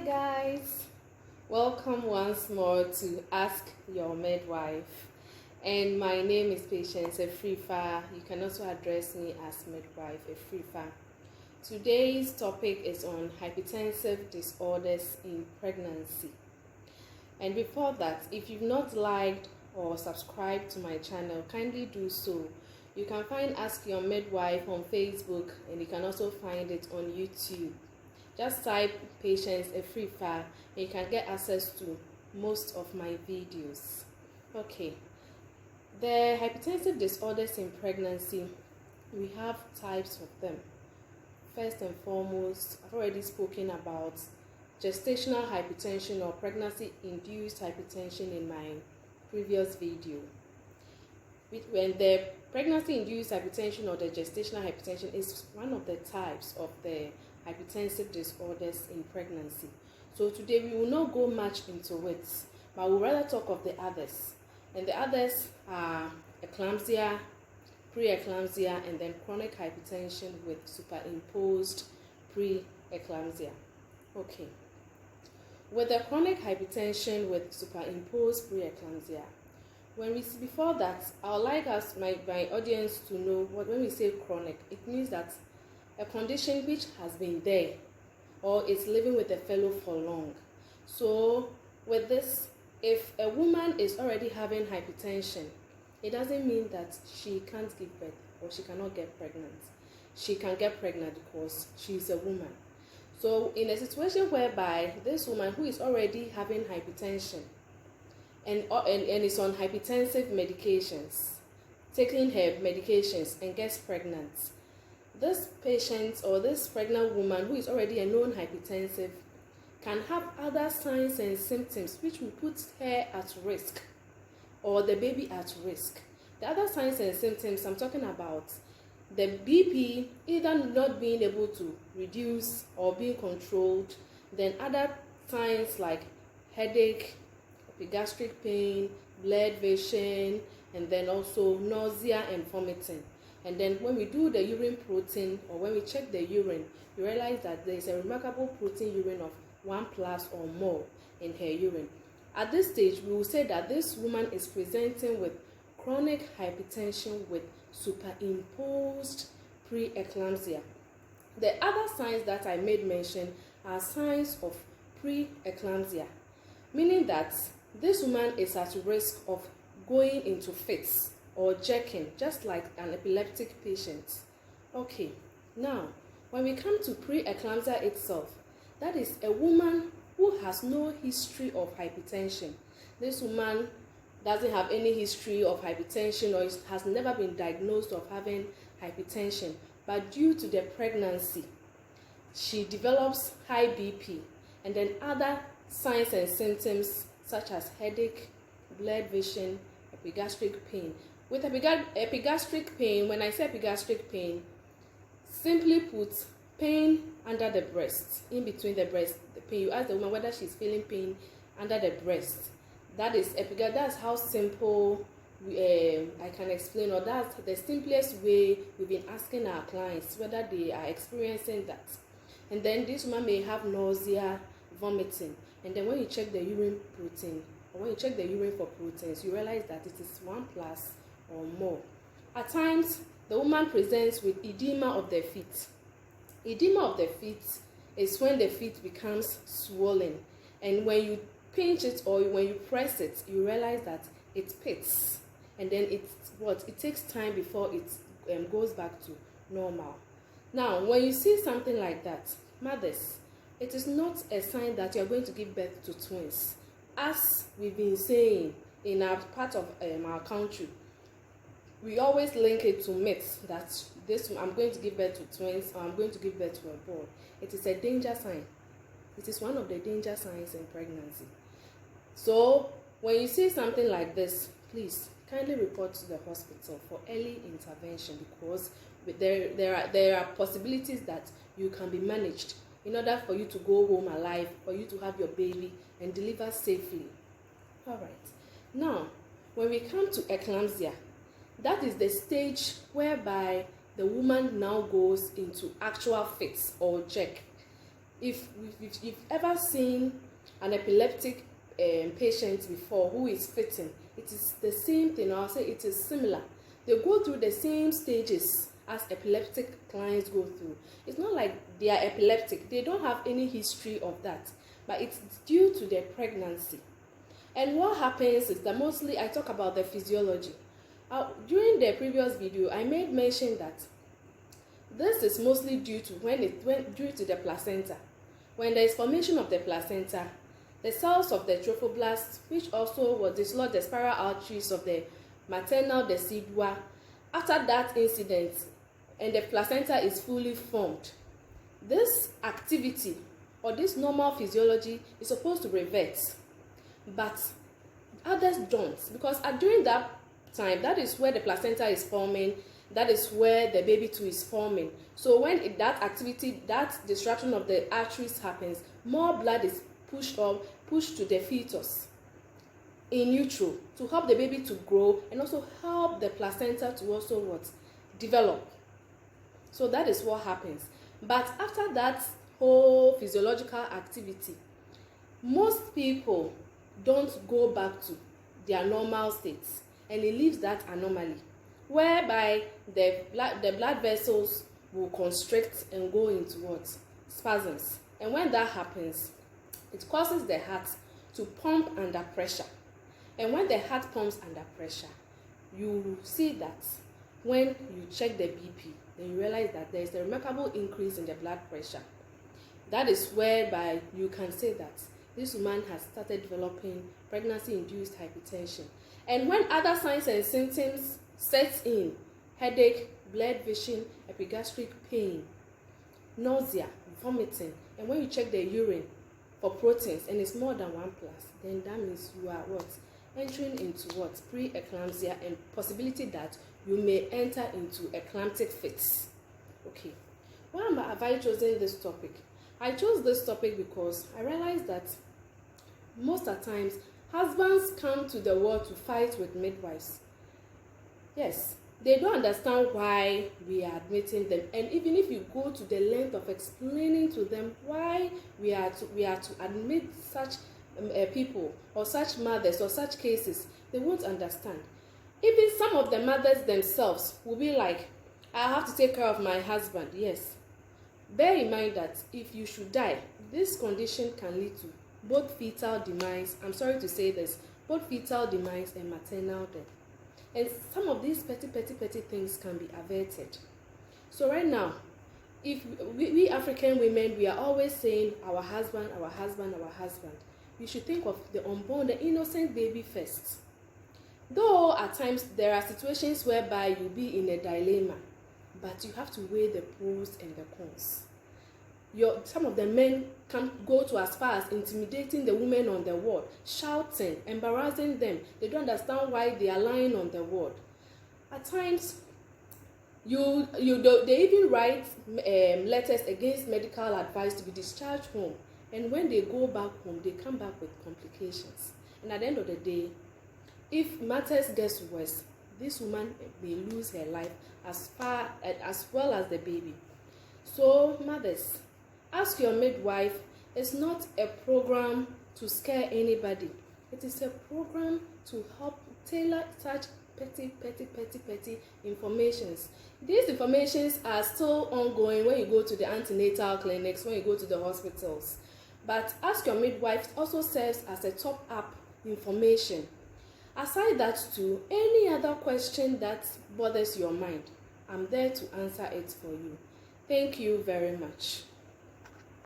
guys, welcome once more to Ask Your Midwife, and my name is Patience Efrifa. You can also address me as Midwife Efrifa. Today's topic is on hypertensive disorders in pregnancy. And before that, if you've not liked or subscribed to my channel, kindly do so. You can find Ask Your Midwife on Facebook, and you can also find it on YouTube. Just type Patience Efrifa and you can get access to most of my videos. Okay, the hypertensive disorders in pregnancy, we have types of them. First and foremost, I've already spoken about gestational hypertension or pregnancy-induced hypertension in my previous video. When the pregnancy-induced hypertension or the gestational hypertension is one of the types of the hypertensive disorders in pregnancy. So today we will not go much into it, but we'll rather talk of the others. And the others are eclampsia, pre-eclampsia, and then chronic hypertension with superimposed pre-eclampsia. Okay. With the chronic hypertension with superimposed pre-eclampsia, before that, I would like my audience to know what when we say chronic, it means that a condition which has been there or is living with a fellow for long. So with this, if a woman is already having hypertension, it doesn't mean that she can't give birth or she cannot get pregnant. She can get pregnant because she's a woman. So in a situation whereby this woman who is already having hypertension and is on hypertensive medications, taking her medications and gets pregnant, this patient or this pregnant woman who is already a known hypertensive can have other signs and symptoms which will put her at risk or the baby at risk. The other signs and symptoms I'm talking about, the BP either not being able to reduce or being controlled, then other signs like headache, epigastric pain, blurred vision, and then also nausea and vomiting. And then when we do the urine protein or when we check the urine, you realize that there is a remarkable protein urine of 1+ or more in her urine. At this stage, we will say that this woman is presenting with chronic hypertension with superimposed pre-eclampsia. The other signs that I made mention are signs of pre-eclampsia, meaning that this woman is at risk of going into fits or jerking, just like an epileptic patient. Okay, now when we come to pre-eclampsia itself, that is a woman who has no history of hypertension. This woman doesn't have any history of hypertension or has never been diagnosed of having hypertension, but due to the pregnancy, she develops high BP and then other signs and symptoms such as headache, blurred vision, epigastric pain. With epigastric pain, when I say epigastric pain, simply put, pain under the breast, in between the breast. The pain, you ask the woman whether she's feeling pain under the breast. That is epigastric. That's how simple I can explain, or that's the simplest way we've been asking our clients whether they are experiencing that. And then this woman may have nausea, vomiting, and then when you check the urine protein, or when you check the urine for proteins, you realize that it is 1+ or more. At times, the woman presents with edema of the feet. Edema of the feet is when the feet becomes swollen, and when you pinch it or when you press it, you realize that it pits, and then it takes time before it goes back to normal. Now, when you see something like that, mothers, it is not a sign that you are going to give birth to twins. As we've been saying in our part of our country, we always link it to myths that I'm going to give birth to twins or I'm going to give birth to a boy. It is a danger sign. It is one of the danger signs in pregnancy. So when you see something like this, please kindly report to the hospital for early intervention, because there are possibilities that you can be managed in order for you to go home alive, for you to have your baby and deliver safely. All right. Now, when we come to eclampsia, that is the stage whereby the woman now goes into actual fits or jerk. if you've ever seen an epileptic patient before who is fitting, it is the same thing. I'll say it is similar. They go through the same stages as epileptic clients go through. It's not like they are epileptic. They don't have any history of that, but it's due to their pregnancy. And what happens is that mostly I talk about the physiology. During the previous video, I made mention that this is mostly due to due to the placenta. When there is formation of the placenta, the cells of the trophoblast, which also will dislodge the spiral arteries of the maternal decidua, after that incident, and the placenta is fully formed, this activity or this normal physiology is supposed to revert, but others don't, because during that time, that is where the placenta is forming, that is where the baby too is forming. So when that activity, that disruption of the arteries happens, more blood is pushed to the fetus in utero to help the baby to grow and also help the placenta to also develop. So that is what happens. But after that whole physiological activity, most people don't go back to their normal states, and it leaves that anomaly whereby the blood vessels will constrict and go into spasms. And when that happens, it causes the heart to pump under pressure. And when the heart pumps under pressure, you see that when you check the BP, then you realize that there is a remarkable increase in the blood pressure. That is whereby you can say that this woman has started developing pregnancy-induced hypertension. And when other signs and symptoms set in, headache, blurred vision, epigastric pain, nausea, vomiting, and when you check the urine for proteins and it's more than 1+, then that means you are entering into pre-eclampsia, and possibility that you may enter into eclamptic fits. Okay, why have I chosen this topic? I chose this topic because I realized that most of the times husbands come to the world to fight with midwives. Yes, they don't understand why we are admitting them, and even if you go to the length of explaining to them why we are to admit such people or such mothers or such cases, they won't understand. Even some of the mothers themselves will be like, I have to take care of my husband. Yes, bear in mind that if you should die, this condition can lead to both fetal demise, I'm sorry to say this, both fetal demise and maternal death. And some of these petty things can be averted. So right now, if we African women, we are always saying our husband, our husband, our husband. You should think of the unborn, the innocent baby first. Though at times there are situations whereby you'll be in a dilemma, but you have to weigh the pros and the cons. Some of the men can go to as far as intimidating the women on the ward, shouting, embarrassing them. They don't understand why they are lying on the ward. At times, they even write letters against medical advice to be discharged home. And when they go back home, they come back with complications. And at the end of the day, if matters get worse, this woman may lose her life as well as the baby. So mothers, ask your midwife. It's not a program to scare anybody. It is a program to help tailor such petty informations. These informations are still ongoing when you go to the antenatal clinics, when you go to the hospitals. But ask your midwife also serves as a top-up information. Aside that too, any other question that bothers your mind, I'm there to answer it for you. Thank you very much.